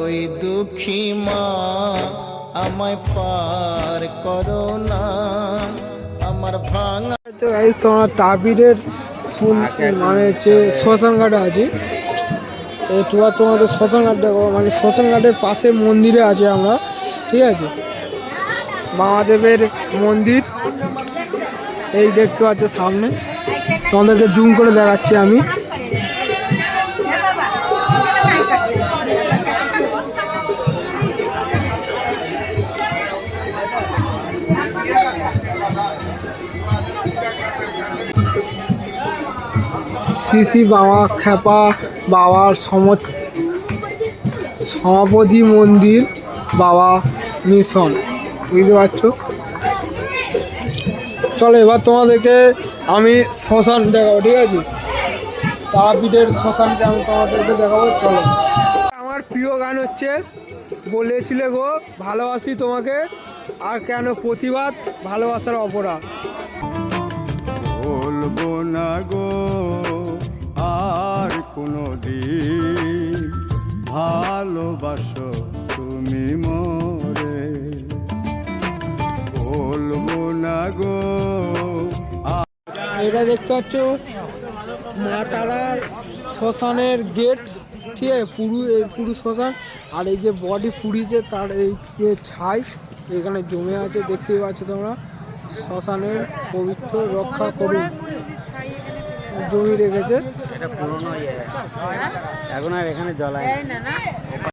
ওই দুঃখী মা আমায় পার করো না আমার ভাঙা। তো এই তোমার তাবিরের মানে হচ্ছে শ্মশান ঘাটে আছে। তোমাদের শ্মশান ঘাট দেখো, মানে শ্মশান ঘাটের পাশে মন্দিরে আছে আমরা, ঠিক আছে। বামাদেবের মন্দির এই দেখতে পাচ্ছে সামনে, তোমাদেরকে জুম করে দেখাচ্ছি আমি। শ্রী বাবা খেপা বাবার সমাপতি মন্দির বাবা মিশন, বুঝতে পারছো। চলো এবার তোমাদেরকে আমি শ্মশান দেখাবো, ঠিক আছে। তারাপীঠের শ্মশানকে আমি তোমাদেরকে দেখাবো, চলো। আমার প্রিয় গান হচ্ছে বলেছিলে গো ভালোবাসি তোমাকে, আর কেন প্রতিবাদ ভালোবাসার অপরাধ। বলবো না গো আর কোনো দিন ভালোবাসো তুমি মোরে, বলবো না গো। এটা দেখতে পাচ্ছ মা তারার শ্মশানের গেট, ঠিক আছে। পুরু শ্মশান, আর এই যে বডি পুড়িছে তার এই ছাই এখানে জমে আছে, দেখতেই পাচ্ছ তোমরা। শ্মশানের পবিত্র রক্ষা করুন জমি রেখেছে। এটা পুরনো এখন আর এখানে জ্বলায় না।